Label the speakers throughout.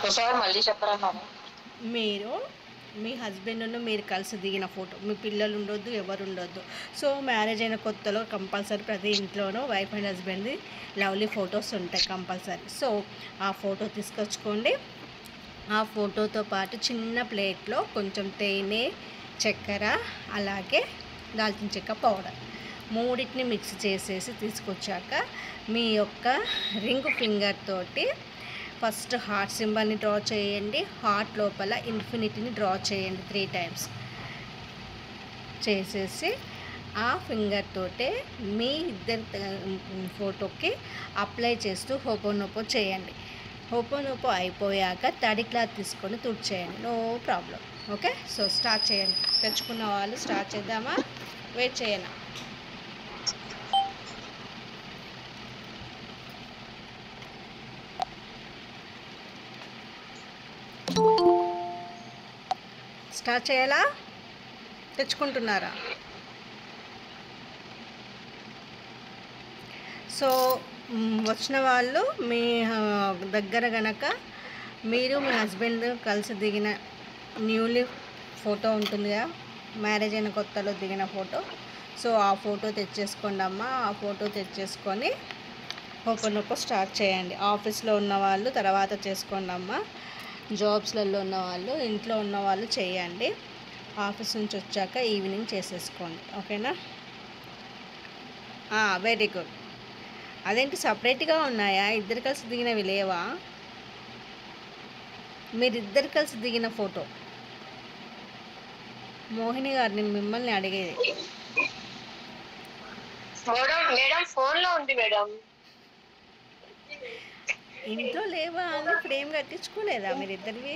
Speaker 1: ఒకసారి మళ్ళీ చెప్పరా మేడం?
Speaker 2: మీరు మీ హస్బెండ్ను మీరు కలిసి దిగిన ఫోటో, మీ పిల్లలు ఉండొద్దు, ఎవరు ఉండొద్దు. సో మ్యారేజ్ అయిన కొత్తలో కంపల్సరీ ప్రతి ఇంట్లోనూ వైఫ్ అండ్ హస్బెండ్ది లవ్లీ ఫొటోస్ ఉంటాయి కంపల్సరీ. సో ఆ ఫోటో తీసుకొచ్చుకోండి. ఆ ఫోటోతో పాటు చిన్న ప్లేట్లో కొంచెం తేనె, చక్కెర, అలాగే దాల్చిన చెక్క పౌడర్ మూడింటిని మిక్స్ చేసేసి తీసుకొచ్చాక మీ యొక్క రింగ్ ఫింగర్ తోటి ఫస్ట్ హార్ట్ సింబల్ని డ్రా చేయండి. హార్ట్ లోపల ఇన్ఫినిటీని డ్రా చేయండి 3 times. చేసేసి ఆ ఫింగర్ తోటే మీ ఇద్దరి ఫోటోకి అప్లై చేస్తూ హోపోనోపో చేయండి. హోపోనోపో అయిపోయాక తడి క్లాత్ తీసుకొని తుడిచేయండి. No problem. Okay, so start చేయండి. తెచ్చుకున్న వాళ్ళు స్టార్ట్ చేద్దామా? వెయిట్ చేయనా? స్టార్ట్ చేయాలా? తెచ్చుకుంటున్నారా? సో వచ్చిన వాళ్ళు మీ దగ్గర గనక మీరు మీ హస్బెండ్ కలిసి దిగిన న్యూలీ ఫోటో ఉంటుందిగా, మ్యారేజ్ అయిన కొత్తలో దిగిన ఫోటో. సో ఆ ఫోటో తెచ్చేసుకోండి అమ్మ. ఆ ఫోటో తెచ్చేసుకొని ఓపెన్ స్టార్ట్ చేయండి. ఆఫీస్లో ఉన్న వాళ్ళు తర్వాత చేసుకోండి అమ్మ. జాబ్స్లలో ఉన్న వాళ్ళు, ఇంట్లో ఉన్న వాళ్ళు చేయండి. ఆఫీస్ నుంచి వచ్చాక ఈవినింగ్ చేసేసుకోండి. ఓకేనా? Very good. అదేంటి సపరేట్గా ఉన్నాయా? ఇద్దరు కలిసి దిగినవి లేవా? మీరిద్దరు కలిసి దిగిన ఫోటో. మోహిని గారిని మిమ్మల్ని అడిగేది.
Speaker 1: మేడం ఫోన్ లో ఉంది మేడం.
Speaker 2: ఇంట్లో లేవా అని ఫ్రేమ్ కట్టించుకోలేదా మీరిద్దరివి?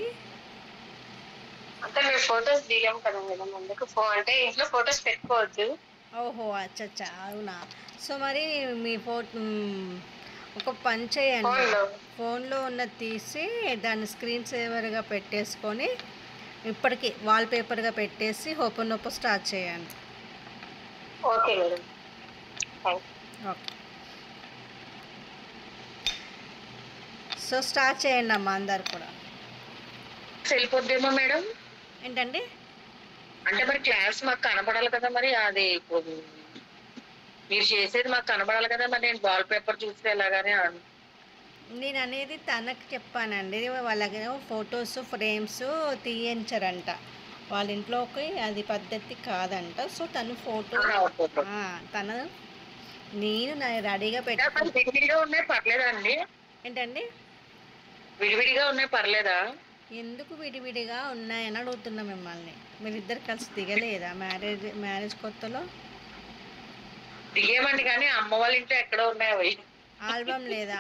Speaker 1: అంటే మేము ఫొటోస్ దిగాం కదా మేడం, అందుకు అంటే ఇంట్లో ఫొటోస్ పెట్టుకోవద్దు.
Speaker 2: ఓహో, అచ్చచ్చా, అవునా? సో మరి మీ ఒక పని చేయండి. ఫోన్లో ఉన్నది తీసి దాన్ని స్క్రీన్ సేవర్గా పెట్టేసుకొని ఇప్పటికీ వాల్పేపర్గా పెట్టేసి ఓపెన్ స్టార్ట్ చేయండి.
Speaker 1: Okay madam.
Speaker 2: Okay, so start చేయండి అమ్మా అందరు కూడా.
Speaker 1: వెళ్ళిపోద్దేమో మేడం.
Speaker 2: ఏంటండి?
Speaker 1: అంటే మరి క్లాస్ మాకు కనపడాలి కదా, మరి అది మీరు చేసేది మాకు కనపడాలి కదా, మరి నేను వాల్ పేపర్ చూస్తే ఎలాగానే
Speaker 2: నేను అనేది తనకు చెప్పానండి. వాళ్ళకి ఫొటోస్ ఫ్రేమ్స్ తీయించరంట వాళ్ళ ఇంట్లోకి, అది పద్ధతి కాదంట. సో తను ఫోటో తను నేను రెడీగా
Speaker 1: విడివిడిగా ఉన్నాయి పర్లేదా అండి?
Speaker 2: ఏంటండి?
Speaker 1: విడివిడిగా ఉన్నాయి పర్లేదా?
Speaker 2: ఎందుకు విడివిడిగా ఉన్నాయని అడుగుతున్నా మిమ్మల్ని. మీరిద్దరు కలిసి దిగలేదా మ్యారేజ్ కొత్తలో?
Speaker 1: దిగేమండి, కానీ అమ్మ వాళ్ళ ఇంట్లో ఎక్కడో ఉన్నాయి అవి.
Speaker 2: ఆల్బమ్ లేదా?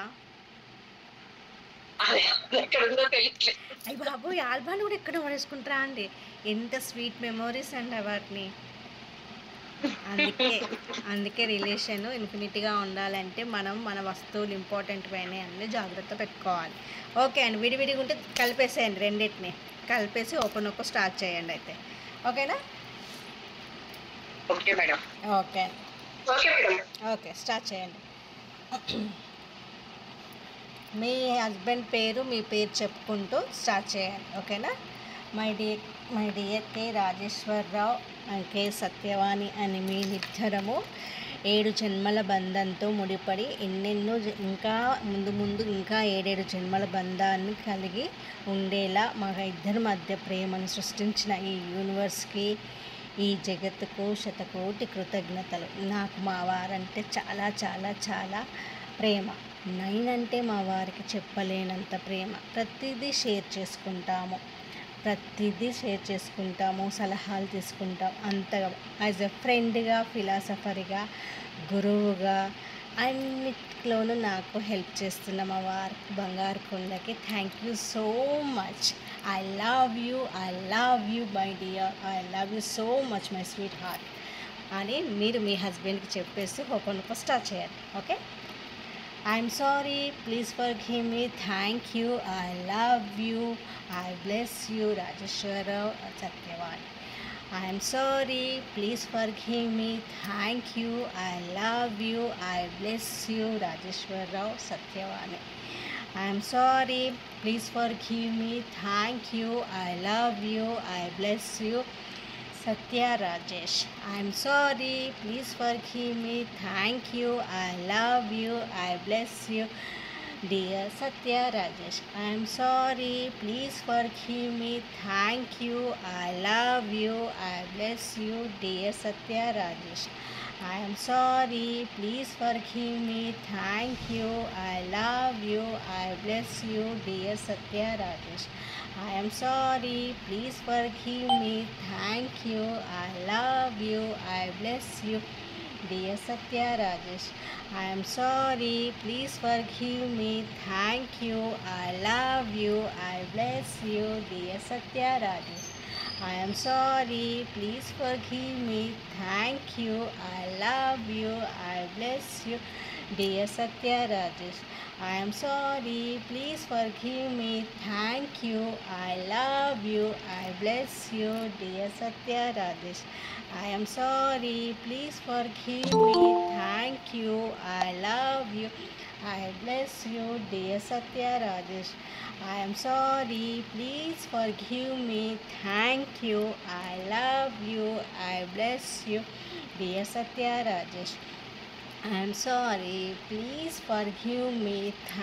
Speaker 1: ఎక్కడుందో తెలియట్లేదు.
Speaker 2: అయ్యి బాబు, ఈ ఆల్బాన్ని కూడా ఎక్కడ పడేసుకుంటారా అండి? ఎంత స్వీట్ మెమోరీస్ అండి వాటిని. అందుకే రిలేషన్ ఇన్ఫినిటీగా ఉండాలంటే మనం మన వస్తువులు ఇంపార్టెంట్ అయినాయి అన్నీ జాగ్రత్త పెట్టుకోవాలి. ఓకే అండి, విడివిడిగా ఉంటే కలిపేసేయండి, రెండింటిని కలిపేసి ఓపెన్ స్టార్ట్ చేయండి అయితే. ఓకేనా?
Speaker 1: Okay madam.
Speaker 2: Okay
Speaker 1: okay madam.
Speaker 2: Okay, start చేయండి. మీ హస్బెండ్ పేరు, మీ పేరు చెప్పుకుంటూ స్టార్ట్ చేయండి. ఓకేనా? My dear K Rajeswara Rao and K Satyavani అని మీరిద్దరము 7 జన్మల బంధంతో ముడిపడి ఎన్నెన్నో ఇంకా ముందు ఇంకా 7 జన్మల బంధాన్ని కలిగి ఉండేలా మా ఇద్దరి మధ్య ప్రేమను సృష్టించిన ఈ యూనివర్స్కి, ఈ జగత్తుకు శతకోటి కృతజ్ఞతలు. నాకు మా వారంటే చాలా చాలా చాలా ప్రేమ. నేనంటే మా వారికి చెప్పలేనంత ప్రేమ. ప్రతిదీ షేర్ చేసుకుంటాము, సలహాలు తీసుకుంటాం. అంతగా యాజ్ ఎ ఫ్రెండ్గా, ఫిలాసఫర్గా, గురువుగా అన్నిట్లోనూ నాకు హెల్ప్ చేస్తున్న మా వారి బంగారు కొండకి thank you so much. I love you my dear, I love you so much my sweet heart అని మీరు మీ హస్బెండ్కి చెప్పేసి ఓపెన్ స్టార్ట్ చేయండి. Okay? I'm sorry, please forgive me, thank you, I love you, I bless you, Rajeshwara Satyavani. I am sorry, please forgive me, thank you, I love you, I bless you, Rajeshwar Rao Satyavani. I am sorry, please forgive me, thank you, I love you, I bless you, Satya Rajesh. I am sorry, please forgive me, thank you, I love you, I bless you, dear Satya Rajesh. I am sorry, please forgive me, thank you, I love you, I bless you, dear Satya Rajesh. I am sorry, please forgive me, thank you, I love you, I bless you, dear Satya Rajesh. I am sorry, please forgive me, thank you, I love you, I bless you, dear Satya Rajesh. I am sorry, please forgive me, thank you, I love you, I bless you, dear Satya Rajesh. I am sorry, please forgive me, thank you, I love you, I bless you, dear Satya Rajesh. I am sorry, please forgive me, thank you, I love you, I bless you, dear Satya Rajesh. I am sorry, please forgive me, thank you, I love you, I bless you, dear Satya Rajesh. I am sorry, please forgive me, thank you, I love you, I bless you, dear Satya Rajesh. I am sorry, please forgive me,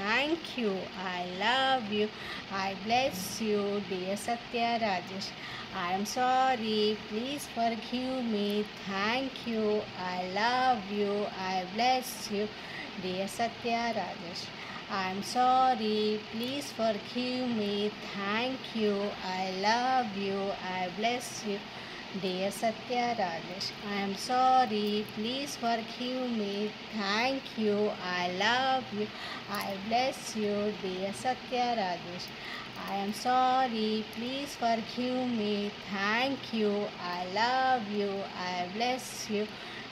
Speaker 2: thank you, I love you, I bless you, dear Satya Rajesh. I am sorry, please forgive me, thank you, I love you, I bless you, dear Satya Rajesh. I am sorry, please forgive me, thank you, I love you, I bless you, dear Satya Rajesh. I am sorry, please forgive me, thank you, I love you, I bless you, dear Satya Rajesh. I am sorry, please forgive me, thank you, I love you, I bless you,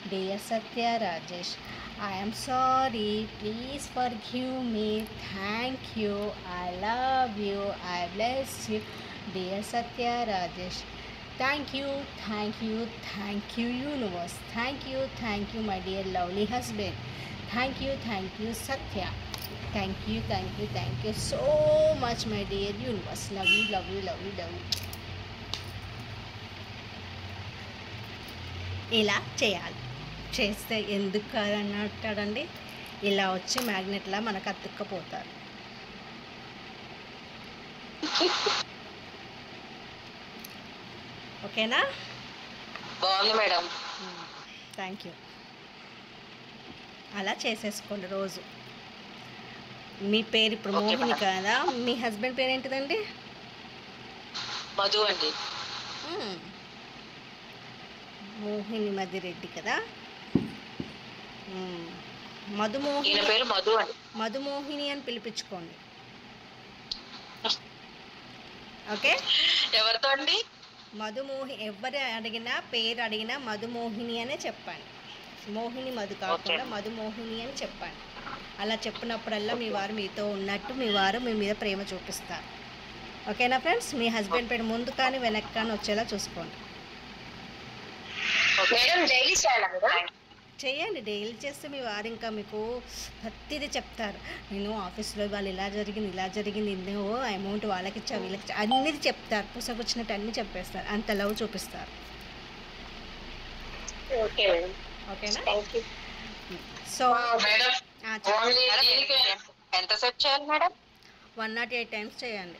Speaker 2: dear Satya Rajesh. I am sorry, please forgive me, thank you, I love you, I bless you, dear Satya Rajesh. Thank you, thank you, universe. Thank you, my dear lovely husband. Thank you, Satya. Thank you so much, my dear universe. Love you, love you, love you, love you. ఇలా చేయాలి. చేస్తే ఎందుకు అన్నట్టాడండి, ఇలా వచ్చి మ్యాగ్నెట్లా మనకు అతుక్కపోతారు. ఓకేనా?
Speaker 1: బాగుంది madam.
Speaker 2: Thank you. అలా చేసేసుకోండి రోజు. మీ పేరు ఇప్పుడు మోహిని కదా, మీ హస్బెండ్ పేరు ఏంటిదండి?
Speaker 1: మధు అండి.
Speaker 2: మోహిని మదిరెడ్డి కదా. మధుమోహిని అని పిలిపించుకోండి. ఓకే?
Speaker 1: ఎవరితో అండి?
Speaker 2: ఎవరు అడిగినా పేరు అడిగినా మధుమోహిని అనే చెప్పండి. మోహిని మధు కాకుండా మధుమోహిని అని చెప్పండి. అలా చెప్పినప్పుడల్లా మీ వారు మీతో ఉన్నట్టు, మీ వారు మీ మీద ప్రేమ చూపిస్తారు. ఓకేనా ఫ్రెండ్స్? మీ హస్బెండ్ పేరు ముందు కానీ వెనక్కి కానీ వచ్చేలా చూసుకోండి. చేయండి. డైలీ చేస్తే మీ వారు ఇంకా మీకు ప్రతిదీ చెప్తారు. నేను ఆఫీస్లో వాళ్ళు ఇలా జరిగింది ఇన్నో అమౌంట్ వాళ్ళకి ఇచ్చా వీళ్ళకి అన్నీ చెప్తారు. పుసకొచ్చినట్టు అన్నీ చెప్పేస్తారు. అంత లవ్ చూపిస్తారు. ఓకేనా? సో
Speaker 1: ఎంతసేపు చేయాలి మేడం?
Speaker 2: 108 టైమ్స్ చేయండి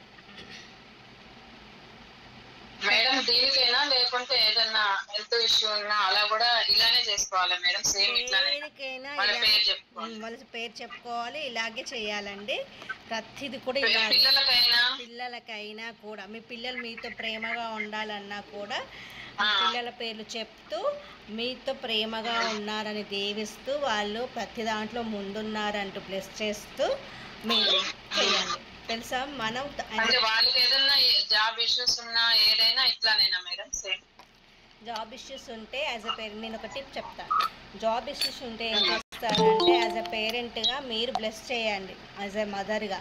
Speaker 1: మేడం. దీనికైనా లేకుంటే ఏదన్నా హెల్త్ ఇష్యూ ఉన్నా అలా కూడా ఇలానే చేసుకోవాలి మేడం? సేమ్
Speaker 2: దేనికైనా వాళ్ళ పేరు చెప్పుకోవాలి, ఇలాగే చేయాలండి. ప్రతిది కూడా ఇలా. పిల్లలకైనా కూడా మీ పిల్లలు మీతో ప్రేమగా ఉండాలన్నా కూడా పిల్లల పేర్లు చెప్తూ మీతో ప్రేమగా ఉన్నారని దీవిస్తూ వాళ్ళు ప్రతి దాంట్లో ముందున్నారంటూ బ్లెస్ చేస్తూ మీరు చేయండి. తెలుసా? మనం
Speaker 1: వాళ్ళకి ఏదైనా జాబ్ ఇష్యూస్ ఉన్నా ఏదైనా ఇట్లానేనా మేడం? సేమ్
Speaker 2: జాబ్ ఇష్యూస్ ఉంటే యాజ్ ఎ పేరెంట్ నేను ఒక టిప్ చెప్తాను. జాబ్ ఇష్యూస్ ఉంటే అంటే యాజ్ ఎ పేరెంట్గా మీరు బ్లెస్ చేయండి, యాజ్ ఎ మదర్గా.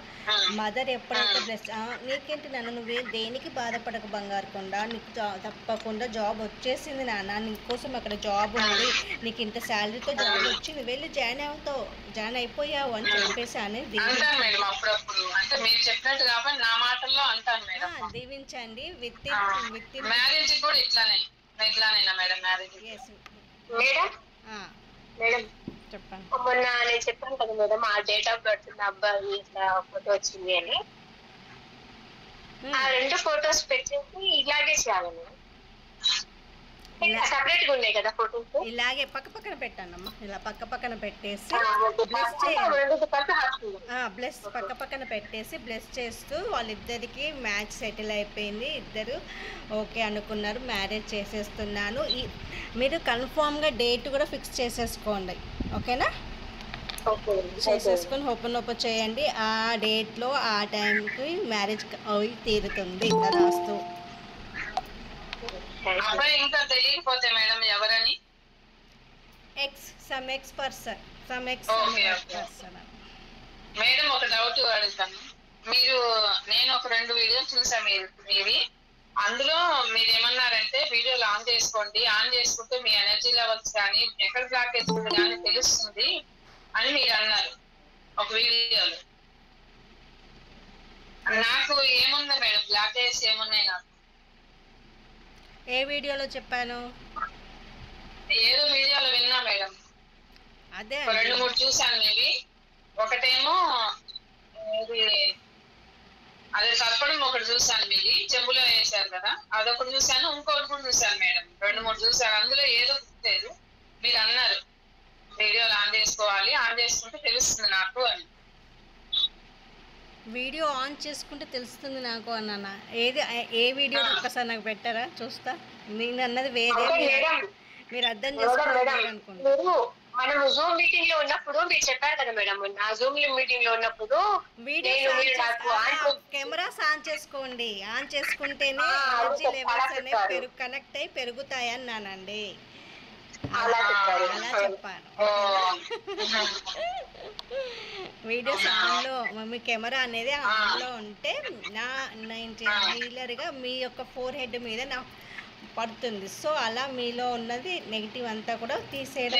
Speaker 2: మదర్ ఎప్పుడైతే బ్లెస్ నీకేంటి నాన్న, నువ్వే దేనికి బాధపడక బంగారు కొండ, నీకు తప్పకుండా జాబ్ వచ్చేసింది నాన్న, నీకోసం అక్కడ జాబ్ ఉంది, నీకు ఇంత శాలరీతో జాబ్ వచ్చింది, వెళ్ళి జాయిన్ అయిపోయావు అని చెప్పేసి అనేది దీవించండి. విత్
Speaker 1: మ్యారేజ్ కూడా ఇట్లానేనా మేడం? మ్యారేజ్ మేడం మేడం
Speaker 2: చెప్పండి.
Speaker 1: మొన్న నేను చెప్పాను కదా మేడం, ఆ డేట్ ఆఫ్ బర్త్ అబ్బాయి ఇట్లా ఫోటో వచ్చింది అని, ఆ 2 ఫొటోస్ పెట్టేసి ఇలాగే చేయాలి మేడం. సెపరేట్ గా ఉన్నాయి కదా ఫోటోస్,
Speaker 2: ఇలాగే పక్క పక్కన పెట్టానమ్మా, ఇలా పక్క పక్కన పెట్టేసి బ్లెస్ పక్క పక్కన పెట్టేసి బ్లెస్ చేస్తూ వాళ్ళిద్దరికి మ్యాచ్ సెటిల్ అయిపోయింది, ఇద్దరు ఓకే అనుకున్నారు, మ్యారేజ్ చేసేస్తున్నాను. మీరు కన్ఫామ్గా డేట్ కూడా ఫిక్స్ చేసేసుకోండి, ఓకేనా? చేసేసుకొని ఓపెన్ చేయండి. ఆ డేట్లో ఆ టైంకి మ్యారేజ్ అవి తీరుతుంది రాస్తూ.
Speaker 1: ఇంకా తెలియకపోతే మేడం ఎవరని,
Speaker 2: సమ్ ఎక్స్ పర్సన్
Speaker 1: మేడం ఒక డౌట్ అడుగుతాను. నేను ఒక 2 వీడియోలు చూసాను మీవి, అందులో మీరు ఏమన్నారంటే వీడియోలు ఆన్ చేసుకోండి, ఆన్ చేసుకుంటే మీ ఎనర్జీ లెవెల్స్ కానీ ఎక్కడ బ్లాక్ అవుతుంది కానీ తెలుస్తుంది అని మీరు అన్నారు ఒక వీడియోలో. నాకు ఏముంది మేడం, బ్లాక్ డేస్ ఏమున్నాయి నాకు?
Speaker 2: ఏ వీడియోలో చెప్పాను?
Speaker 1: ఏదో వీడియోలో విన్నా మేడం,
Speaker 2: అదే
Speaker 1: 2-3 చూసాను మీవి. ఒకటేమో అదే తప్పడం ఒకటి చూసాను, మీది చెంబులో వేసారు కదా, అదొకటి చూసాను, ఇంకొకటి కూడా చూసాను మేడం, 2-3 చూసాను. అందులో ఏదో లేదు, మీరు అన్నారు వీడియోలు ఆన్ చేసుకోవాలి, ఆన్ చేసుకుంటే తెలుస్తుంది నాకు అని.
Speaker 2: వీడియో ఆన్ చేసుకుంటే తెలుస్తుంది నాకు అన్న ఏది? ఏ వీడియో ఒక్కసారి నాకు పెట్టారా చూస్తా. నేను అన్నది వేరే, మీరు అర్థం చేసుకోవాలనుకుంటున్నారు.
Speaker 1: మనం జూమ్ మీటింగ్ లో ఉన్నప్పుడు మీరు చెప్పారు కదా మేడం, ఆ జూమ్ మీటింగ్ లో ఉన్నప్పుడు
Speaker 2: కెమెరాస్ ఆన్ చేసుకోండి, ఆన్ చేసుకుంటేనే ఎనర్జీ లెవెల్స్ అనేవి కనెక్ట్ అయి పెరుగుతాయి అన్నానండి, అలా చెప్పాను. వీడియోస్ ఆన్లో, మీ కెమెరా అనేది ఆన్లో ఉంటే నేను క్లియర్గా మీ యొక్క ఫోర్ హెడ్ మీద నాకు పడుతుంది. సో అలా మీలో ఉన్నది నెగిటివ్ అంతా కూడా తీసేయడం.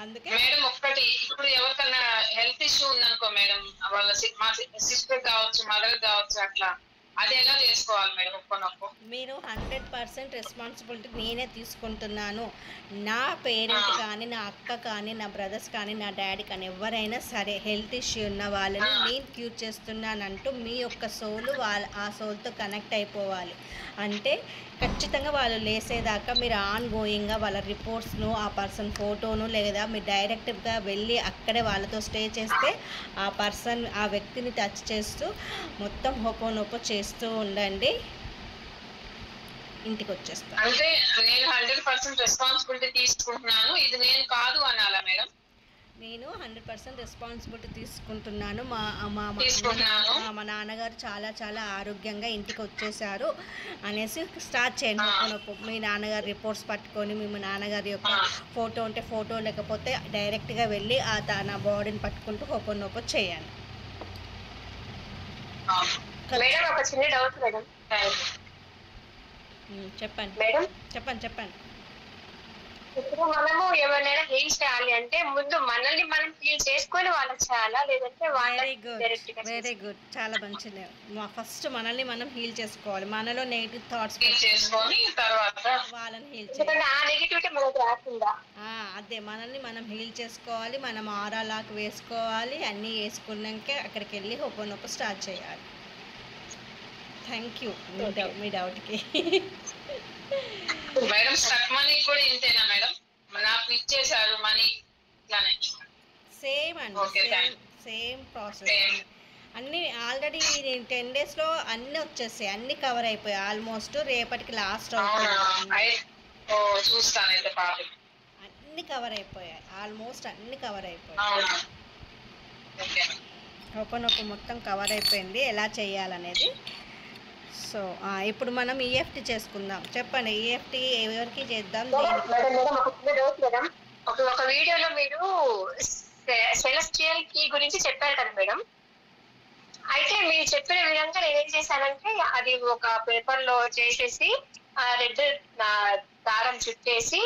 Speaker 2: అందుకే
Speaker 1: మేడం ఒక్కటి, ఇప్పుడు ఎవరికన్నా హెల్త్ ఇష్యూ ఉందనుకో మేడం, వాళ్ళ సిస్టర్ కావచ్చు, మదర్ కావచ్చు, అట్లా అది ఎలా చేసుకోవాలి మేడం?
Speaker 2: మీరు 100% రెస్పాన్సిబిలిటీ నేనే తీసుకుంటున్నాను. నా పేరెంట్ కానీ, నా అక్క కానీ, నా బ్రదర్స్ కానీ, నా డాడీ కానీ ఎవరైనా సరే హెల్త్ ఇష్యూ ఉన్న వాళ్ళని నేను క్యూర్ చేస్తున్నానంటూ మీ యొక్క సోలు ఆ సోల్తో కనెక్ట్ అయిపోవాలి. అంటే ఖచ్చితంగా వాళ్ళు లేసేదాకా మీరు ఆన్ గోయింగ్గా వాళ్ళ రిపోర్ట్స్ను, ఆ పర్సన్ ఫోటోను, లేదా మీరు డైరెక్ట్గా వెళ్ళి అక్కడే వాళ్ళతో స్టే చేస్తే ఆ పర్సన్, ఆ వ్యక్తిని టచ్ చేస్తూ మొత్తం హోపోనోపో చేస్తూ ఉండండి, ఇంటికి వచ్చేస్తాను.
Speaker 1: అంటే నేను 100% రెస్పాన్సిబిలిటీ తీసుకుంటున్నాను, ఇది నేను కాదు అనాలా మేడం?
Speaker 2: నేను 100% రెస్పాన్సిబిలిటీ తీసుకుంటున్నాను. మా నాన్నగారు చాలా ఆరోగ్యంగా ఇంటికి వచ్చేసారు అనేసి స్టార్ట్ చేయండి. మీ నాన్నగారి రిపోర్ట్స్ పట్టుకొని, మీ నాన్నగారి యొక్క ఫోటో ఉంటే ఫోటో, లేకపోతే డైరెక్ట్గా వెళ్ళి నా బాడీని పట్టుకుంటూ ఓపెన్ చేయండి.
Speaker 1: మేడం ఒక చిన్న డౌట్ మేడం.
Speaker 2: చెప్పండి
Speaker 1: మేడం.
Speaker 2: చెప్పండి.
Speaker 1: ఇప్పుడు మనము ఏమైనా హీల్ చేయాలి అంటే ముందు మనల్ని మనం హీల్ చేసుకొని వాళ్ళకి చేయాలా, లేదంటే
Speaker 2: వెరీ గుడ్, చాలా మంచిది. ఫస్ట్ మనల్ని మనం హీల్ చేసుకోవాలి, మనలో నెగిటివ్ థాట్స్
Speaker 1: చేసుకొని తర్వాత
Speaker 2: వాళ్ళని హీల్ చేయాలి.
Speaker 1: ఆ నెగిటివిటీ మనకు రాకుండా
Speaker 2: అదే మనల్ని మనం హీల్ చేసుకోవాలి, మనం ఆరా లాక్ వేసుకోవాలి, అన్నీ వేసుకున్నాక అక్కడికి వెళ్ళి ఓపెన్ స్టార్ట్ చేయాలి. థ్యాంక్ యూ మీ డౌట్కి.
Speaker 1: మేడం స్టక్ మనీ కూడా ఇంతేనా మేడం? నాకు ఇచ్చేసారు మనీ ఇట్లానే?
Speaker 2: సేమ్ అండి, సేమ్ ప్రాసెస్. అన్నీ ఆల్రెడీ 10 daysలో అన్నీ వచ్చేసాయి, అన్నీ కవర్ అయిపోయాయి ఆల్మోస్ట్. రేపటికి లాస్ట్
Speaker 1: చూస్తాను,
Speaker 2: అన్నీ కవర్ అయిపోయాయి, ఆల్మోస్ట్ అన్నీ కవర్ అయిపోయాయి. ఓపెన్ మొత్తం కవర్ అయిపోయింది. ఎలా చేయాలనేది సో ఇప్పుడు మనం ఈఎఫ్టీ చేసుకుందాం. చెప్పండి, ఈఎఫ్టీ ఎవరికి చేద్దాం?
Speaker 1: ఒక వీడియోలో మీరు సెలెస్టియల్ కీ గురించి చెప్పారు కదా మేడం. అయితే మీరు చెప్పిన విధంగా నేను ఏం చేశానంటే అది ఒక పేపర్ లో చేసేసి రెడ్ దారం చుట్టేసి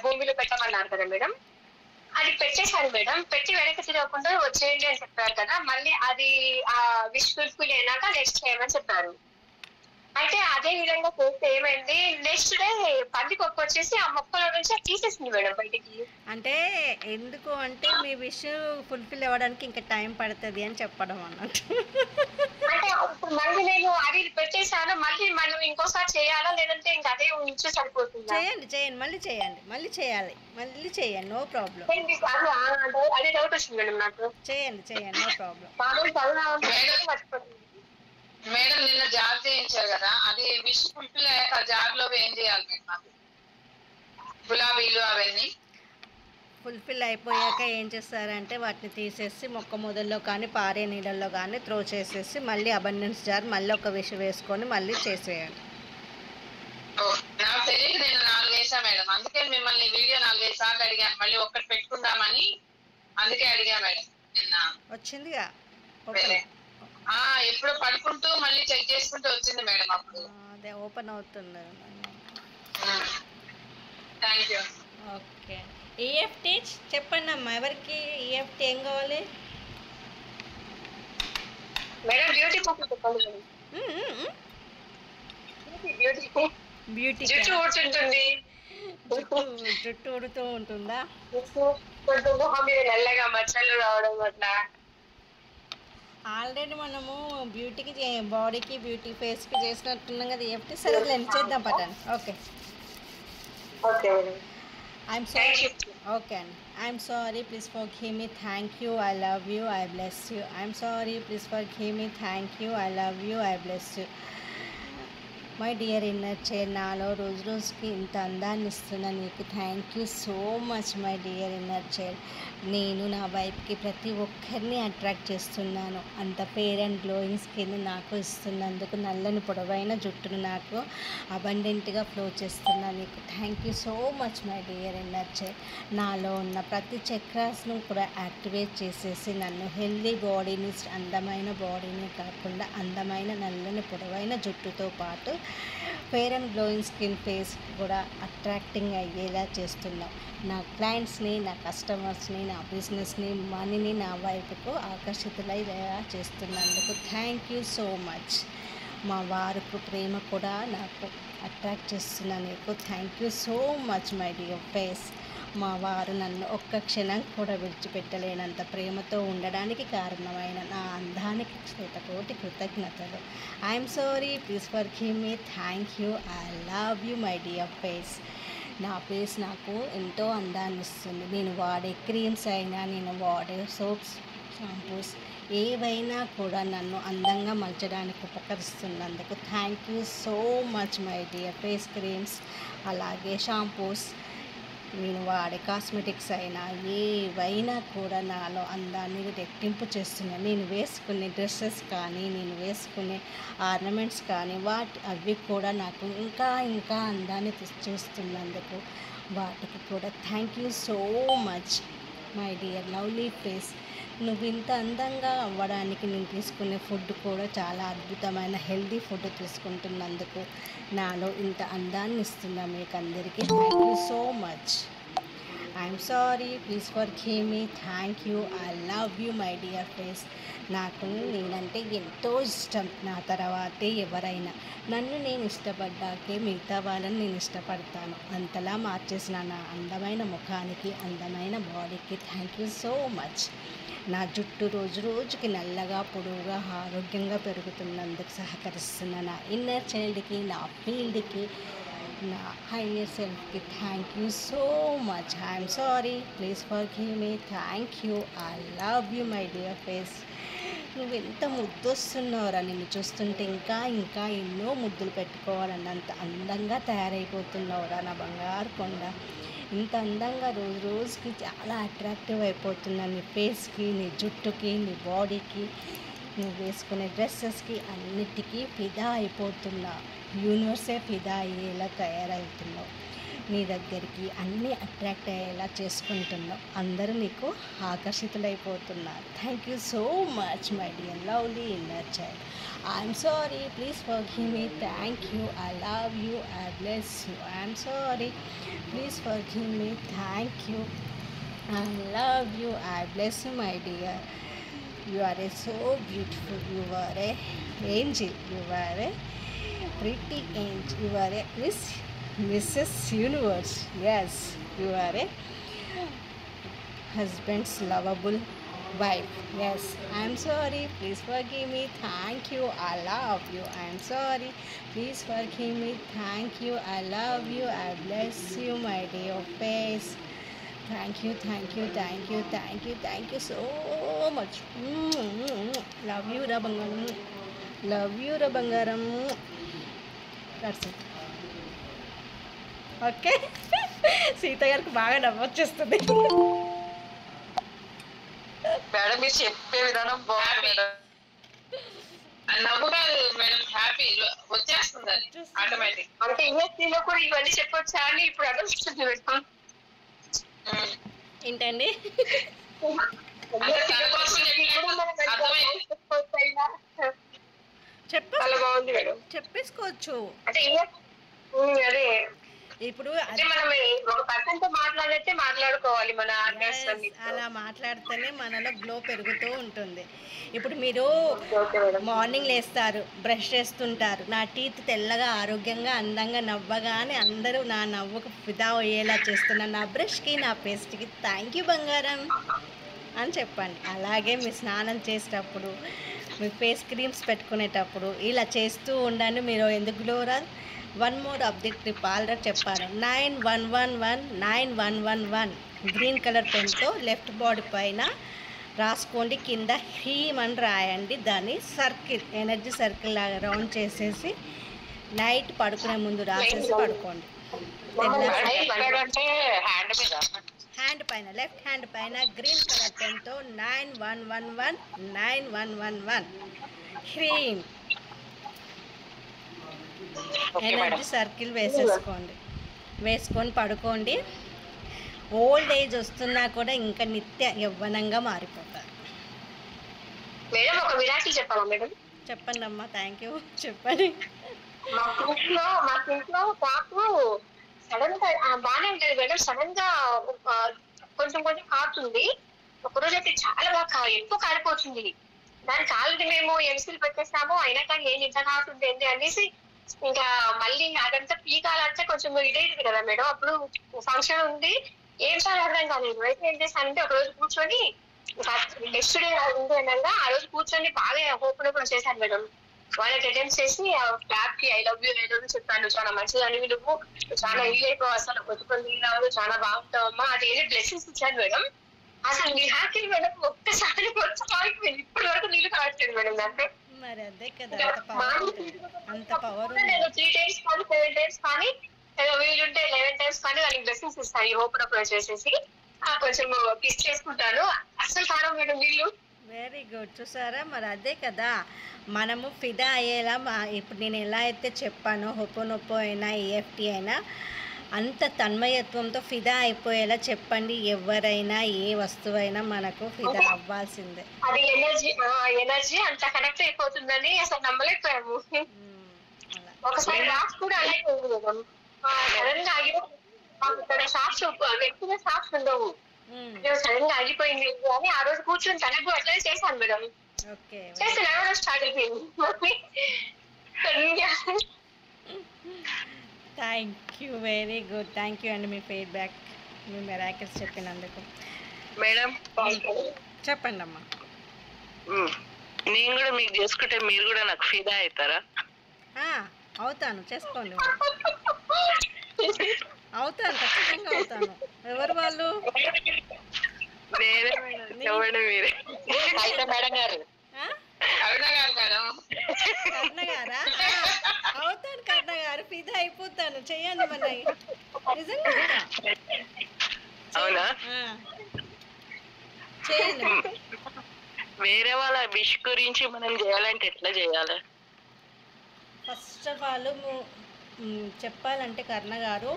Speaker 1: భూమిలో పెట్టమన్నారు కదా మేడం. అది పెట్టేశాను మేడం. పెట్టి వెనక్కి తిరగకుండా వచ్చేయండి అని చెప్పారు కదా. మళ్ళీ అది విష్ ఫుల్ఫిల్ అయినాక నెక్స్ట్ చేయమని చెప్పారు. అయితే అదే విధంగా చేస్తే ఏమైంది, నెక్స్ట్ డే పందికొక్క వచ్చేసి ఆ మొక్కలో నుంచి తీసేసింది మేడం బయటికి.
Speaker 2: అంటే ఎందుకు అంటే మీ విష్ ఫుల్ఫిల్ అవ్వడానికి ఇంకా టైం పడుతుంది అని చెప్పడం అన్నట్టు.
Speaker 1: అంటే ఇప్పుడు మళ్ళీ నేను అది పెట్టేశాను, మళ్ళీ మనం ఇంకోసారి చేయాలా లేదంటే ఇంకా అదే ఉంచి సరిపోతుంది?
Speaker 2: చేయండి, మళ్ళీ చేయండి, నో ప్రాబ్లం.
Speaker 1: అదే డౌట్ వచ్చింది మేడం నాకు.
Speaker 2: చేయండి, నో ప్రాబ్లం.
Speaker 1: మేడం నిన్న జాబ్ చేయించారు కదా, అది విష్ ఫుల్ఫిల్ అయ్యాక జాబ్ లో ఏం చేయాలి మేడం? గులాబీలు అవన్నీ
Speaker 2: ఫుల్ఫిల్ అయిపోయాక ఏం చేస్తారంటే వాటిని తీసేసి మొక్క మొదల్లో కానీ పారే నీళ్ళల్లో కానీ త్రో చేసేసి మళ్ళీ అబండెన్స్ జార్ మళ్ళీ ఒక విష్ వేసుకొని మళ్ళీ చేసేయాలి.
Speaker 1: నాకు తెలియదు, నేను 4 వేసా మేడం. అందుకే మిమ్మల్ని వీడియో 4-5 సార్లు అడిగాను, మళ్ళీ ఒక్కటి పెట్టుకుందామని అందుకే అడిగా మేడం. నిన్న
Speaker 2: వచ్చిందిగా,
Speaker 1: ఎప్పుడు పడుకుంటూ మళ్ళీ చెక్ చేసుకుంటూ వచ్చింది మేడం. అప్పుడు
Speaker 2: అదే ఓపెన్ అవుతుంది.
Speaker 1: Thank you.
Speaker 2: ఓకే, ఈఎఫ్టీ చెప్పండి అమ్మా, ఎవరికి ఈఎఫ్టీ ఏం కావాలి
Speaker 1: మేడం? బ్యూటీ కోసం చెప్పండి.
Speaker 2: బ్యూటీ
Speaker 1: జుట్టు ఊడుతుంటుంది,
Speaker 2: జుట్టు ఊడుతూ ఉంటుందా?
Speaker 1: నల్లగా మచ్చలు రావడం అట్లా.
Speaker 2: ఆల్రెడీ మనము బ్యూటీకి బాడీకి బ్యూటీ ఫేస్కి చేసినట్టున్నాం కదా ఈఎఫ్టీ. సరే చేద్దాం పట్టండి. Okay, I'm sorry. ఓకే అండి, I'm sorry, please forgive me, thank you, I love you, I bless you. I'm sorry, please forgive me, thank you, I love you, I bless you. My dear inner child, నాలో రోజు రోజుకి ఇంత అందాన్ని ఇస్తున్నా నీకు thank you so much my dear inner child. నేను నా వైపుకి ప్రతి ఒక్కరిని అట్రాక్ట్ చేస్తున్నాను. అంత ఫెయిర్ అండ్ గ్లోయింగ్ స్కిన్ నాకు ఇస్తున్నందుకు, నల్లని పొడవైన జుట్టును నాకు అబండెంట్గా ఫ్లో చేస్తున్నా నీకు thank you so much my dear inner child. నాలో ఉన్న ప్రతి చక్రాస్ను కూడా యాక్టివేట్ చేసేసి నన్ను హెల్దీ బాడీని, అందమైన బాడీని కాకుండా అందమైన నల్లని పొడవైన జుట్టుతో పాటు fair and glowing skin face కూడా అట్రాక్టింగ్ అయ్యేలా చేస్తున్నాం. నా క్లయింట్స్ని, నా కస్టమర్స్ని, నా బిజినెస్ని, మనీని నా వైపుకు ఆకర్షితులయ్యేలా చేస్తున్నందుకు థ్యాంక్ యూ సో మచ్. మా వారికి ప్రేమ కూడా నాకు అట్రాక్ట్ చేస్తున్నా నీకు thank you so much my dear face. మా వారు నన్ను ఒక్క క్షణం కూడా విడిచిపెట్టలేనంత ప్రేమతో ఉండడానికి కారణమైన నా అందానికి శతకోటి కృతజ్ఞతలు. I'm sorry, please forgive me, thank you, I love you my dear face. నా ఫేస్ నాకు ఎంతో అందాన్ని ఇస్తుంది. నేను వాడే క్రీమ్స్ అయినా, నేను వాడే సోప్స్, షాంపూస్ ఏవైనా కూడా నన్ను అందంగా మలచడానికి ఉపకరిస్తున్నందుకు thank you so much my dear face. Creams అలాగే షాంపూస్, నేను వాడే కాస్మెటిక్స్ అయినా ఏవైనా కూడా నాలో అందాన్ని రెట్టింపు చేస్తున్నాను. నేను వేసుకునే డ్రెస్సెస్ కానీ, నేను వేసుకునే ఆర్నమెంట్స్ కానీ అవి కూడా నాకు ఇంకా ఇంకా అందాన్ని చేస్తున్నందుకు వాటికి కూడా thank you so much my dear lovely face. నువ్వు ఇంత అందంగా అవ్వడానికి నేను తీసుకునే ఫుడ్ కూడా చాలా అద్భుతమైన హెల్దీ ఫుడ్ తీసుకుంటున్నందుకు నాలో ఇంత అందాన్ని ఇస్తున్నా మీకు అందరికీ thank you so much. I'm sorry, please forgive me, thank you, I love you my dear face. నాకు నేనంటే ఎంతో ఇష్టం. నా తర్వాతే ఎవరైనా. నన్ను నేను ఇష్టపడ్డాకే మిగతా వాళ్ళని నేను ఇష్టపడతాను. అంతలా మార్చేసిన నా అందమైన ముఖానికి, అందమైన బాడీకి థ్యాంక్ యూ సో మచ్. నా జుట్టు రోజు రోజుకి నల్లగా, పొడవుగా, ఆరోగ్యంగా పెరుగుతున్నందుకు సహకరిస్తున్న నా ఇన్నర్ చైల్డ్కి, నా ఫీల్డ్కి, నా హైయర్ సెల్ఫ్కి thank you so much. I'm sorry, please forgive me, thank you, I love you my dear face. నువ్వు ఎంత ముద్దు వస్తున్నావురా, నిన్ను చూస్తుంటే ఇంకా ఇంకా ఎన్నో ముద్దులు పెట్టుకోవాలన్నంత అందంగా తయారైపోతున్నావురా నా బంగారు కొండ. ఇంత అందంగా రోజు రోజుకి చాలా అట్రాక్టివ్ అయిపోతున్నా నీ ఫేస్కి, నీ జుట్టుకి, నీ బాడీకి. నువ్వు వేసుకునే డ్రెస్సెస్కి అన్నిటికీ ఫిదా అయిపోతున్నా, యూనివర్సే ఫిదా అయ్యేలా తయారవుతున్నావు. నీ దగ్గరికి అన్నీ అట్రాక్ట్ అయ్యేలా చేసుకుంటున్నావు. అందరూ నీకు ఆకర్షితులైపోతున్నారు. Thank you so much my dear lovely inner child. I'm sorry, please forgive me. Thank you, I love you, I bless you. I'm sorry, please forgive me. Thank you, I love you, I bless you, my dear. You are so beautiful. You are a angel. You are a pretty angel. You are a Mrs. Universe. Yes, you are a husband's lovable wife. Yes, I am sorry. Please forgive me. Thank you. I love you. I am sorry. Please forgive me. Thank you. I love you. I bless you, my dear face. Thank you, thank you, thank you, thank you, thank you so much. Love you, ra bangaram. Love you, ra bangaram. That's it. Okay. Sita గారికి బాగా నవ్వొచ్చేస్తుంది.
Speaker 3: Madam మీరు చెప్పే విధానం బాగుంది madam.
Speaker 1: నవ్వు కాదు madam, happy వచ్చేస్తుంది అది ఆటోమేటిక్.
Speaker 3: అంటే యూఎస్సీలో కూడా ఇవన్నీ చెప్పొచ్చా అని ఇప్పుడు అర్థం మేడం.
Speaker 2: ఏంటండి?
Speaker 3: చాలా బాగుంది మేడం.
Speaker 2: చెప్పేసుకోవచ్చు.
Speaker 3: అంటే అదే
Speaker 2: ఇప్పుడు
Speaker 3: అంటే మనం ఒక పర్సన్ తో మాట్లాడితే మాట్లాడుకోవాలి మన
Speaker 2: అలా మాట్లాడితేనే మనలో గ్లో పెరుగుతూ ఉంటుంది. ఇప్పుడు మీరు మార్నింగ్ లేస్తారు, బ్రష్ చేస్తుంటారు, నా టీత్ తెల్లగా ఆరోగ్యంగా అందంగా నవ్వగానే అందరూ నా నవ్వుకు ఫిదా అయ్యేలా చేస్తున్నారు. నా బ్రష్కి నా పేస్ట్కి థ్యాంక్ యూ బంగారం అని చెప్పండి. అలాగే మీ స్నానం చేసేటప్పుడు, మీ ఫేస్ క్రీమ్స్ పెట్టుకునేటప్పుడు ఇలా చేస్తూ ఉండండి. మీరు ఎందుకు గ్లో రాదు? One more of the trip already చెప్పాను. 9111 గ్రీన్ కలర్ పెన్తో లెఫ్ట్ బాడీ పైన రాసుకోండి. కింద హీమ్ అని రాయండి. దాన్ని సర్కిల్, ఎనర్జీ సర్కిల్ లాగా రౌండ్ చేసేసి నైట్ పడుకునే ముందు రాసేసి పడుకోండి. హ్యాండ్ పైన, లెఫ్ట్ హ్యాండ్ పైన గ్రీన్ కలర్ పెన్తో 9111 హ్రీమ్ ఎనర్జీ సర్కిల్ వేసేసుకోండి. వేసుకొని పడుకోండి. ఓల్డ్ ఏజ్ వస్తున్నా కూడా ఇంకా నిత్య యవ్వనంగా మారిపోతారు.
Speaker 3: మేడం ఒక విరాటి చెప్పాలా మేడం?
Speaker 2: చెప్పండి అమ్మా. థ్యాంక్ యూ, చెప్పండి.
Speaker 3: మా ఇంట్లో పాపు సడన్ గా బాగానే ఉంటుంది మేడం. సడన్ గా కొంచెం కారుతుంది. ఒకరోజు అయితే చాలా బాగా ఎక్కువ కారిపోతుంది. దానికి ఆల్రెడీ మేము ఎంసీలు పెట్టేస్తాము, అయినా కానీ ఏం ఇంత కారుతుంది ఏంటి అనేసి ఇంకా మళ్ళీ అదంతా పీకాలంటే కొంచెం ఇదైతుంది కదా మేడం. అప్పుడు ఫంక్షన్ ఉంది, ఏం సార్ అర్థం కాలేదు. అయితే ఏం చేశానంటే ఒక రోజు కూర్చొని నెక్స్ట్ డే ఉంది అనగా ఆ రోజు కూర్చొని బాగా ఓపెన్ చేశాను మేడం. వాళ్ళకి అటెంప్ట్ చేసి క్లాప్ కి ఐ లవ్ యూ చెప్పాను. చాలా మంచిదని, నువ్వు చాలా హీల్ అయిపోవు, అసలు కొట్టుకొని రావు, చాలా బాగుంటావమ్మా అది ఏదో బ్లెస్సింగ్స్ ఇచ్చాను మేడం. అసలు నీ హ్యాపీ మేడం ఒక్కసారి మొత్తం ఆగిపోయింది. ఇప్పటి వరకు నీళ్ళు కావట్లేదు మేడం. అంటే
Speaker 2: మరి అదే కదా, అంత పవర్.
Speaker 3: నేను 3 times కానీ 7 times కానీ వీలుంటే 11 times కానీ వాళ్ళకి బ్లెస్సింగ్స్ ఇస్తాను. ఓపెన్ అప్ చేసేసి కొంచెం కిస్ చేసుకుంటాను. అసలు కారం మేడం నీళ్ళు.
Speaker 2: Very good. చూసారా, మరి అదే కదా మనము ఫిదా అయ్యేలా. ఇప్పుడు నేను ఎలా అయితే చెప్పానో, హొపోనొప్పో అయినా ఈఎఫ్టీ అయినా అంత తన్మయత్వంతో ఫిదా అయిపోయేలా చెప్పండి. ఎవరైనా ఏ వస్తువైనా మనకు ఫిదా అవ్వాల్సిందే.
Speaker 3: అది ఎనర్జీ అంత కనెక్ట్ అయిపోతుందని అసలు నమ్మలేకపోయాము. ఒకసారి రాక్స్ కూడా అలాగే ఉంది మేడం. సడన్ గా ఆగిపోయి షాప్స్ వ్యక్తిగా షాప్స్ ఉండవు, సడన్ గా ఆగిపోయింది అని ఆ రోజు కూర్చొని తనకు అట్లనే చేశాను మేడం. చేస్తే నడవడం స్టార్ట్ అయిపోయింది.
Speaker 2: Thank you, very good. Thank you అండి మీ ఫీడ్బ్యాక్, మీ మిరాకిల్స్ చెప్పినందుకు.
Speaker 3: మేడం
Speaker 2: చెప్పండి అమ్మా.
Speaker 3: నేను కూడా మీకు చేసుకుంటే మీరు కూడా నాకు ఫిదా అవుతారా?
Speaker 2: అవుతాను, చేసుకోండి. అవుతాను, ఖచ్చితంగా అవుతాను. ఎవరు వాళ్ళు?
Speaker 3: మీరే అయితే మేడం గారు.
Speaker 2: కర్ణ గారా? అవుతాను కర్ణ గారు, ఫిదా అయిపోతాను. చెయ్యండి మన నిజంగా
Speaker 3: అవునా?
Speaker 2: చేయండి.
Speaker 4: వేరే వాళ్ళ విష్ గురించి మనం చేయాలంటే ఎట్లా చేయాలి?
Speaker 2: ఫస్ట్ ఆఫ్ ఆల్ చెప్పాలంటే కర్ణ గారు,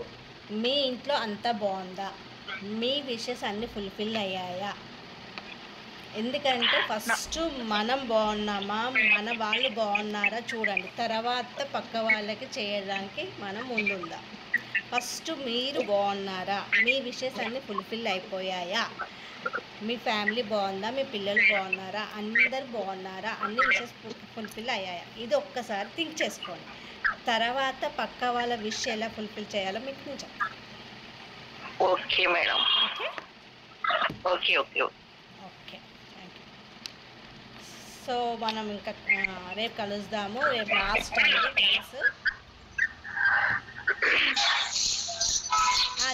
Speaker 2: మీ ఇంట్లో అంతా బాగుందా, మీ విషెస్ అన్నీ ఫుల్ఫిల్ అయ్యాయా? ఎందుకంటే ఫస్ట్ మనం బాగున్నామా, మన వాళ్ళు బాగున్నారా చూడండి, తర్వాత పక్క వాళ్ళకి చేయడానికి మనం ముందుందా. ఫస్ట్ మీరు బాగున్నారా, మీ విషెస్ అన్నీ ఫుల్ఫిల్ అయిపోయాయా, మీ ఫ్యామిలీ బాగుందా, మీ పిల్లలు బాగున్నారా, అందరు బాగున్నారా, అన్ని విషెస్ ఫుల్ఫిల్ అయ్యాయా, ఇది ఒక్కసారి థింక్ చేసుకోండి. తర్వాత పక్క వాళ్ళ విష్ ఎలా ఫుల్ఫిల్ చేయాలో మీకు నేను చెప్తాను.
Speaker 4: Okay madam.
Speaker 2: Okay
Speaker 4: okay okay
Speaker 2: okay thank you. So మనం ఇంకా రేపు కలుద్దాము. రేపు లాస్ట్ అండి క్లాస్.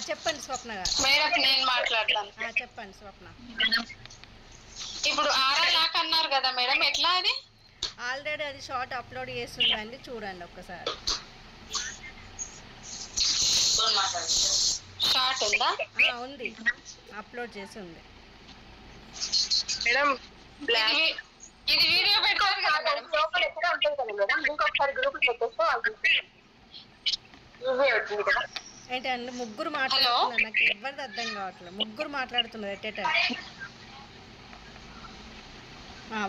Speaker 2: చెప్పండి స్వప్న గారు.
Speaker 1: మేడం నేను మాట్లాడతాను.
Speaker 2: చెప్పండి స్వప్న.
Speaker 1: ఇప్పుడు ఆరాలాక్ అన్నారు కదా మేడం, ఎట్లా అది?
Speaker 2: ఆల్రెడీ అది షార్ట్ అప్లోడ్ చేస్తుందండి, చూడండి ఒక్కసారి.
Speaker 1: షార్ట్ ఉందా?
Speaker 2: ఉంది, అప్లోడ్ చేసి ఉంది
Speaker 4: మేడం.
Speaker 1: ఇది వీడియో పెట్టారు కదా మేడం,
Speaker 3: లోపల ఎక్కడ ఉంటుంది కదా మేడం, ఇంకొకసారి గ్రూప్ పెట్టేస్తే ఈజీ అవుతుంది కదా.
Speaker 2: ఏంటండి ముగ్గురు మాట్లాడుతున్నారు, నాకు ఎవరిది అర్థం కావట్లేదు. ముగ్గురు మాట్లాడుతున్నారు ఎట్టేట.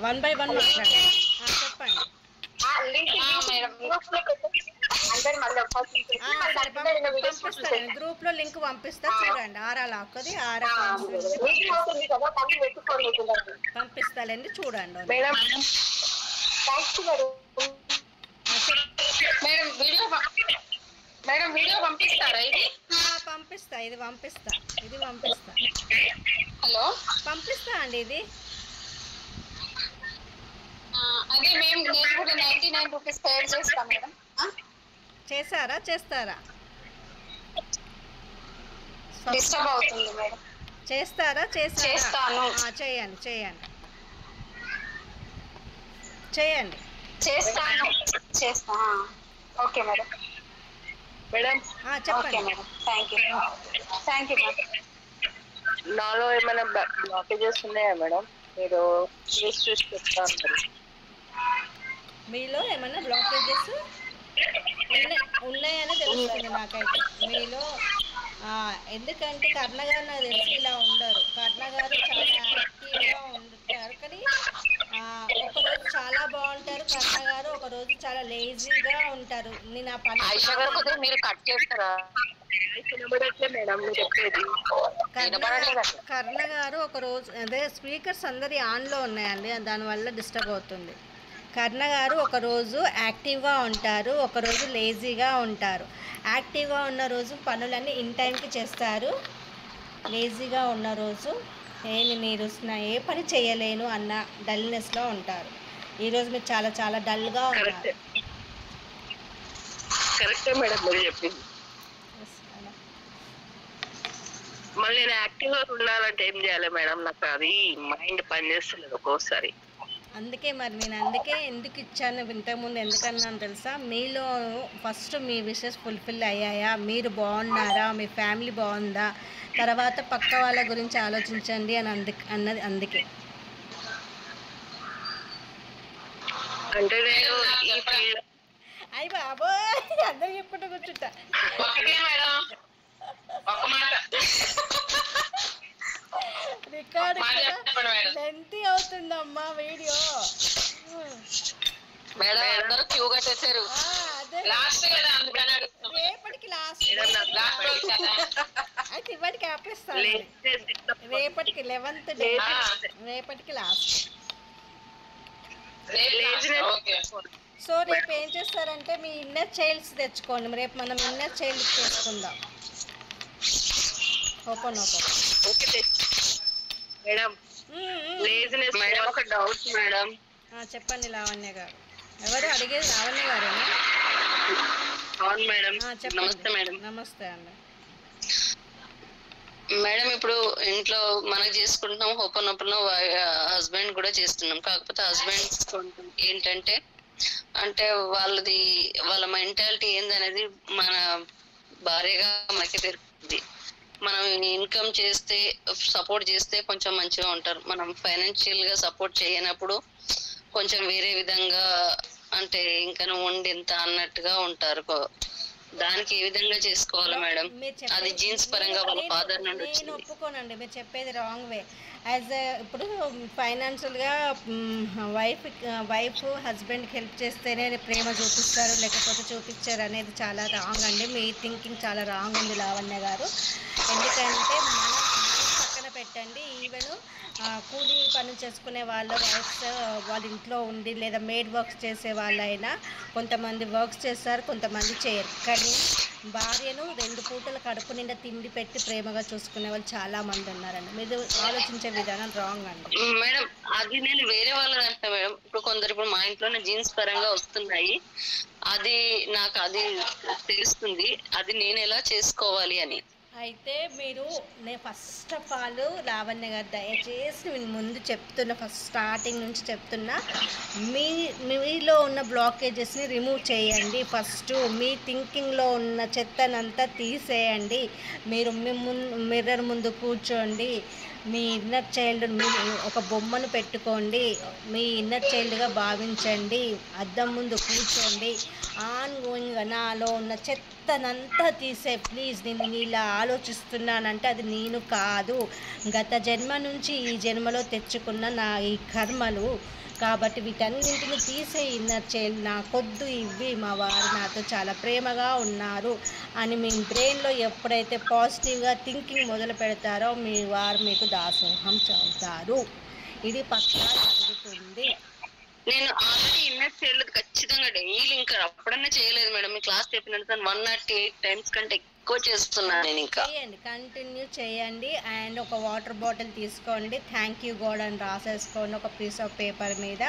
Speaker 2: 1 by 1 మాట్లాడండి. చెప్పండి. పంపిస్తాను, గ్రూప్ లో లింక్ పంపిస్తా చూడండి. ఆరాలాక్కది పంపిస్తానండి, చూడండి.
Speaker 1: మేడం వీడియో పంపిస్తారా?
Speaker 2: పంపిస్తా, ఇది పంపిస్తా.
Speaker 1: హలో,
Speaker 2: పంపిస్తా అండి ఇది.
Speaker 1: అదే నేను కూడా 99 రూపీస్ పే చేస్తా మేడం.
Speaker 2: చేస్తారా?
Speaker 1: డిస్టర్బ్ అవుతుంది మేడం.
Speaker 2: చేస్తాను. చేయండి.
Speaker 1: చేస్తాను. Okay madam.
Speaker 2: చెప్పండి.
Speaker 1: Thank you madam.
Speaker 4: నాలో ఏమైనా బ్లాకేజెస్ ఉన్నాయా మేడం? మీరు చూసి చెప్తాను.
Speaker 2: మీలో ఏమైనా బ్లాకేజెస్ ఉన్నాయని తెలుస్తుంది నాకైతే మీలో. ఎందుకంటే కర్ణ గారు నాకు తెలిసి ఇలా ఉండరు. కర్ణ గారు చాలా యాక్టివ్గా ఉంటారు, కానీ ఒకరోజు చాలా బాగుంటారు కర్ణ గారు, ఒకరోజు చాలా లేజీగా ఉంటారు. నేను ఆ పని
Speaker 4: మీరు కట్ చేస్తారా?
Speaker 2: కర్ణ గారు ఒకరోజు అదే స్పీకర్స్ అందరి ఆన్లో ఉన్నాయండి, దానివల్ల డిస్టర్బ్ అవుతుంది. కర్ణ గారు ఒకరోజు యాక్టివ్గా ఉంటారు, ఒకరోజు లేజీగా ఉంటారు. యాక్టివ్గా ఉన్న రోజు పనులన్నీ ఇన్ టైంకి చేస్తారు, లేజీగా ఉన్న రోజు నేను ఏ పని చేయలేను అన్న డల్నెస్లో ఉంటారు. ఈరోజు మీరు చాలా చాలా డల్గా ఉన్నారు.
Speaker 4: కరెక్టే మేడం మీరు చెప్పింది. మళ్ళీ నేను యాక్టివ్గా ఉండాలంటే ఏం చేయాలి మేడం? నాకు అది మైండ్ పనిచేస్తలేదు ఒక్కోసారి.
Speaker 2: అందుకే ఎందుకు ఇచ్చాను ఇంతకుముందు, ఎందుకన్నాను తెలుసా? మీలో ఫస్ట్ మీ విషెస్ ఫుల్ఫిల్ అయ్యాయా, మీరు బాగున్నారా, మీ ఫ్యామిలీ బాగుందా, తర్వాత పక్క వాళ్ళ గురించి ఆలోచించండి అని అన్నది అందుకే.
Speaker 4: అంటే
Speaker 2: అయ్యి బాబోయ్, అందరూ చెప్పుకుంటూ కూర్చుంటా. రికార్డు లెంతీ అవుతుందమ్మా వీడియో. రేపటికి లాస్ట్ అయితే ఇవాటికి ఆపేస్తాను. రేపటికి 11th డే, రేపటికి లాస్ట్. సో రేపు ఏం చేస్తారంటే మీ ఇన్నర్ చైల్డ్స్ తెచ్చుకోండి. రేపు మనం ఇన్నర్ చైల్డ్ చేసుకుందాం. Open
Speaker 4: madam. ఒక డౌట్ మేడం.
Speaker 2: చెప్పండి లావణ్య గారు. ఎవరు అడిగేది? లావణ్య గారేనా?
Speaker 4: అవును మేడం.
Speaker 2: నమస్తే మేడం. నమస్తే అండి
Speaker 5: మేడం. ఇప్పుడు ఇంట్లో మనకు చేసుకుంటున్నాం, ఓపెన్ హస్బెండ్ కూడా చేస్తున్నాం. కాకపోతే హస్బెండ్ ఏంటంటే అంటే వాళ్ళ మెంటాలిటీ ఏందనేది మన భార్యగా మనకి తెలుస్తుంది. మనం ఇన్కమ్ చేస్తే సపోర్ట్ చేస్తే కొంచెం మంచిగా ఉంటారు. మనం ఫైనాన్షియల్ గా సపోర్ట్ చేయనప్పుడు కొంచెం వేరే విధంగా, అంటే ఇంకా నువ్వు ఉండి ఎంత అన్నట్టుగా ఉంటారు. దానికి ఏ విధంగా చేసుకోవాలి మేడం?
Speaker 2: మీరు
Speaker 5: అది జీన్స్ పరంగా వాళ్ళ ఫాదర్ నుండి
Speaker 2: నేను
Speaker 5: వచ్చింది.
Speaker 2: ఒప్పుకోనండి, మీరు చెప్పేది రాంగ్ వే. ఇప్పుడు ఫైనాన్షియల్గా వైఫ్ హస్బెండ్కి హెల్ప్ చేస్తేనే ప్రేమ చూపిస్తారు, లేకపోతే చూపించారు అనేది చాలా రాంగ్ అండి. మీ థింకింగ్ చాలా రాంగ్ ఉంది లావణ్య గారు. ఎందుకంటే మనం పక్కన పెట్టండి, ఈవెన్ కూలీ పనులు చేసుకునే వాళ్ళ వైఫ్స్ వాళ్ళ ఇంట్లో ఉండి లేదా మేడ్ వర్క్స్ చేసే వాళ్ళైనా కొంతమంది వర్క్స్ చేస్తారు, కొంతమంది చేయరు. కానీ భార్యను 2 పూటల కడుపు నిండా తిండి పెట్టి ప్రేమగా చూసుకునే వాళ్ళు చాలా మంది ఉన్నారండి. మీరు ఆలోచించే విధానం రాంగ్ అండి.
Speaker 5: మేడం అది నేను వేరే వాళ్ళని అంటే మేడం, ఇప్పుడు మా ఇంట్లోనే జీన్స్ పరంగా వస్తున్నాయి. అది నాకు అది తెలుస్తుంది, అది నేను ఎలా చేసుకోవాలి అని.
Speaker 2: అయితే నేను ఫస్ట్ ఆఫ్ ఆల్ లావణ్య గారు దయచేసి నేను ముందు చెప్తున్నా, ఫస్ట్ స్టార్టింగ్ నుంచి చెప్తున్నా, మీలో ఉన్న బ్లాకేజెస్ని రిమూవ్ చేయండి. ఫస్ట్ మీ థింకింగ్లో ఉన్న చెత్తనంతా తీసేయండి. మీరు మిర్రర్ ముందు కూర్చోండి, మీ ఇన్నర్ చైల్డ్ ఒక బొమ్మను పెట్టుకోండి, మీ ఇన్నర్ చైల్డ్గా భావించండి, అద్దం ముందు కూర్చోండి. ఆన్ గోయింగ్గా నాలో ఉన్న చెత్తనంతా తీసే ప్లీజ్. నేను ఇలా ఆలోచిస్తున్నానంటే అది నేను కాదు, గత జన్మ నుంచి ఈ జన్మలో తెచ్చుకున్న నా ఈ కర్మలు. కాబట్టి వీటన్నింటిని తీసే ఇన్నర్ చైల్డ్ నాకొద్దు ఇవి, మా వారు నాతో చాలా ప్రేమగా ఉన్నారు అని మీ బ్రెయిన్లో ఎప్పుడైతే పాజిటివ్గా థింకింగ్ మొదలు పెడతారో మీ వారు మీకు దాసోహం చదువుతారు. ఇది పక్కా జరుగుతుంది.
Speaker 5: నేను ఆల్రెడీ ఇన్నర్ చైల్డ్ ఖచ్చితంగా డైలీ ఇంకా అప్పుడన్నా చేయలేదు మేడం. మీ క్లాస్ చెప్పినట్టు 108 టైమ్స్ కంటే ఎక్కువ చేస్తున్నాను నేను. ఇంకా
Speaker 2: చేయండి, కంటిన్యూ చేయండి. అండ్ ఒక వాటర్ బాటిల్ తీసుకోండి, థ్యాంక్ యూ గాడ్ అని రాసేసుకోండి ఒక పీస్ ఆఫ్ పేపర్ మీద.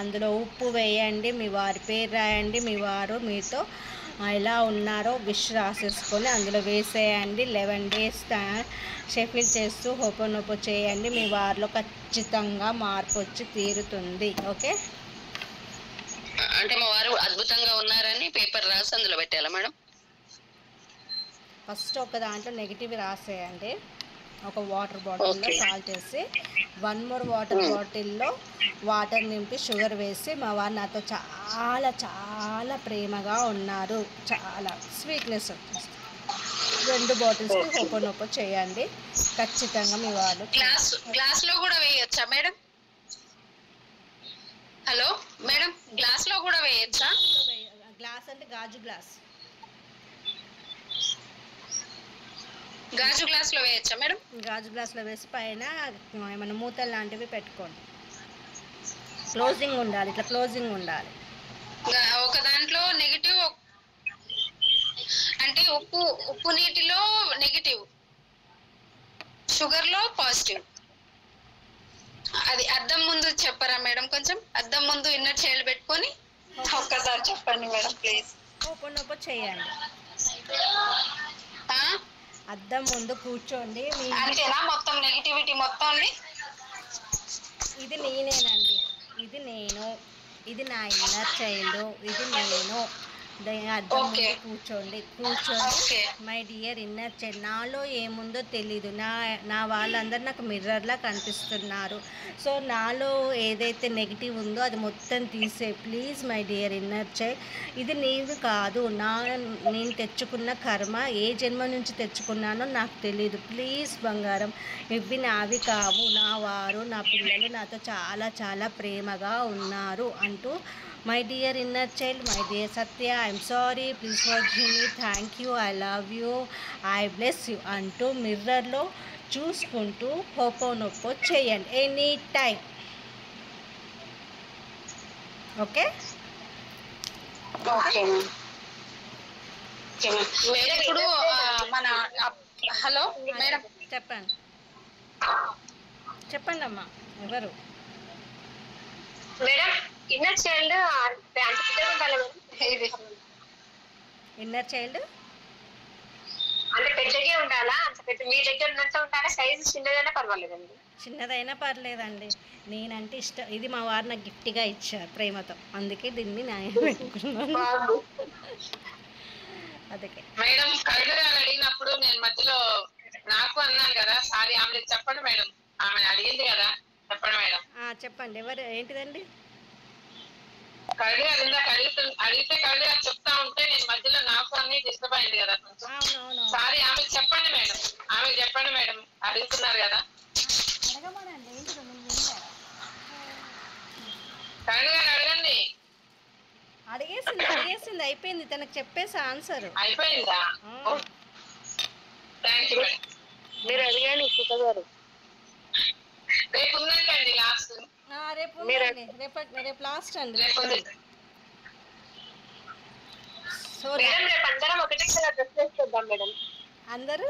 Speaker 2: అందులో ఉప్పు వేయండి, మీ వారి పేరు రాయండి, మీ వారు మీతో ఎలా ఉన్నారో విష్ రాసేసుకొని అందులో వేసేయండి. 11 days షఫిల్ చేస్తూ హోపోనోపో చేయండి. మీ వారిలో ఖచ్చితంగా మార్పు వచ్చి తీరుతుంది. ఓకే,
Speaker 5: అంటే మా వారు అద్భుతంగా ఉన్నారని పేపర్ రాసి అందులో పెట్టాలా మేడం?
Speaker 2: ఫస్ట్ ఒక దాంట్లో నెగిటివ్ రాసేయండి, ఒక వాటర్ బాటిల్లో సాల్ట్ వేసి, 1 more వాటర్ బాటిల్లో వాటర్ నింపి షుగర్ వేసి, మా వారు నాతో చాలా చాలా ప్రేమగా ఉన్నారు, చాలా స్వీట్నెస్ వచ్చేస్తుంది. 2 బాటిల్స్కి హోపోనోపో చేయండి. ఖచ్చితంగా మీ వారు
Speaker 1: గ్లాస్ లో కూడా వేయొచ్చా మేడం? హలో మేడం, గ్లాస్ లో కూడా వేయొచ్చా?
Speaker 2: గ్లాస్ అంటే గాజు గ్లాస్,
Speaker 1: గాజు గ్లాస్ లో వేయొచ్చా మేడం?
Speaker 2: గాజు గ్లాస్లో వేసి పైన ఏమైనా మూతలు లాంటివి పెట్టుకోండి. క్లోజింగ్ ఉండాలి, ఇట్లా క్లోజింగ్ ఉండాలి.
Speaker 1: ఒక దాంట్లో నెగిటివ్ అంటే ఉప్పు నీటిలో నెగిటివ్, షుగర్ లో పాజిటివ్. అది అద్దం ముందు చెప్పరా మేడం? కొంచెం అద్దం ముందు ఇన్నర్ చైల్డ్ పెట్టుకొని ఒక్కసారి చెప్పండి మేడం ప్లీజ్.
Speaker 2: హోపోనోపో చేయండి, అద్దం ముందు కూర్చోండి.
Speaker 1: అంతేనా? మొత్తం నెగిటివిటీ మొత్తాన్ని
Speaker 2: ఇది నేనేనండి, ఇది నేను, ఇది నా ఇన్నర్ చైల్డ్, ఇది నేను. అద్దం ముందు కూర్చోండి. మై డియర్ ఇన్నర్ చైల్డ్, నాలో ఏముందో తెలీదు, నా వాళ్ళందరూ నాకు మిర్రర్లా కనిపిస్తున్నారు. సో నాలో ఏదైతే నెగిటివ్ ఉందో అది మొత్తం తీసే please my dear inner child. ఇది నేను కాదు, నేను తెచ్చుకున్న కర్మ, ఏ జన్మ నుంచి తెచ్చుకున్నానో నాకు తెలీదు. ప్లీజ్ బంగారం, ఇవి నావి కావు, నా వారు నా పిల్లలు నాతో చాలా చాలా ప్రేమగా ఉన్నారు అంటూ, my dear inner child, my dear Satya, I'm sorry, please forgive me, thank you, I love you, I bless you అంటూ మిర్రర్లో చూసుకుంటూ హోపోనోపో చేయండి ఎనీ టైం. ఓకే,
Speaker 1: ఇప్పుడు మన హలో మేడం
Speaker 2: చెప్పండి అమ్మా. ఎవరు
Speaker 3: madam? Inner child
Speaker 2: inner child
Speaker 3: అంటే పెద్దగా ఉండాలా? అంత పెద్ద మీ దగ్గర ఉన్నంత ఉండాలా? సైజు చిన్నదైనా పర్వాలేదండి?
Speaker 2: చిన్నదైనా పర్లేదండి, నేనంటే ఇష్టం. ఇది మా వారు నాకు గిఫ్ట్గా ఇచ్చారు ప్రేమతో, అందుకే దీన్ని నేను పెట్టుకున్నాను. అందుకే
Speaker 1: మేడం అడిగినప్పుడు నేను మధ్యలో నాకు అన్నాను కదా సారీ ఆమె చెప్పండి మేడం, ఆమె అడిగింది కదా చెప్పండి మేడం.
Speaker 2: చెప్పండి ఎవరు ఏంటిదండి?
Speaker 1: కరడి గారు ఇందాక అడిగితే కరడి గారు చెప్తా ఉంటే నేను మధ్యలో నాకు అన్ని డిస్టర్బ్ అయింది కదా కొంచెం.
Speaker 2: అవునవును,
Speaker 1: సారీ ఆమె చెప్పండి మేడం, ఆమె చెప్పండి మేడం, అడుగుతున్నారు కదా.
Speaker 2: అడగమనండి ఏంటిదో నేను వినలే.
Speaker 1: కరడి గారు అడగండి.
Speaker 2: అడిగేసింది అయిపోయింది, తనకు చెప్పేసి ఆన్సర్
Speaker 1: అయిపోయిందా? Thank you madam.
Speaker 4: మీరు అడిగాను సుత గారు.
Speaker 1: రేపు ఉందండి లాస్ట్.
Speaker 2: రేపు ఉందండి, రేపు లాస్ట్ అండి.
Speaker 1: రేపు ఉంది.
Speaker 2: సో
Speaker 3: మేడం రేపు అందరం ఒకటే కలర్ డ్రెస్ వేసుకొద్దాం మేడం.
Speaker 2: అందరూ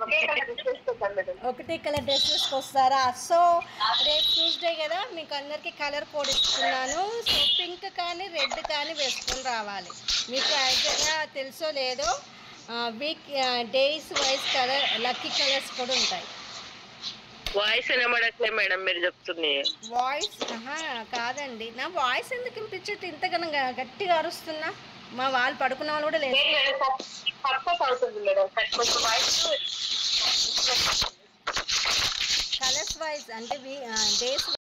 Speaker 3: ఒకే కలర్ డ్రెస్ వేసుకొద్దాం మేడం.
Speaker 2: ఒకటే కలర్ డ్రెస్ వేసుకొస్తారా? సో రేపు ట్యూస్డే కదా, మీకు అందరికి కలర్ కోడ్ ఇస్తున్నాను. సో పింక్ కానీ రెడ్ కానీ వేసుకొని రావాలి. మీకు యాక్చువల్గా తెలుసో లేదో week days wise colour lucky colours కూడా ఉంటాయి.
Speaker 4: వాయిస్ వినబడట్లే మేడం మీరు చెప్తుంది.
Speaker 2: వాయిస్ కాదండి, నా వాయిస్ ఎందుకు వినిపించట్టు ఇంతకన్నా గట్టిగా అరుస్తున్నా? మా వాళ్ళు పడుకున్న వాళ్ళు కూడా లేదు.
Speaker 3: అవుతుంది మేడం, కొంచెం వాయిస్
Speaker 2: కలర్స్ వైజ్ అంటే డేస్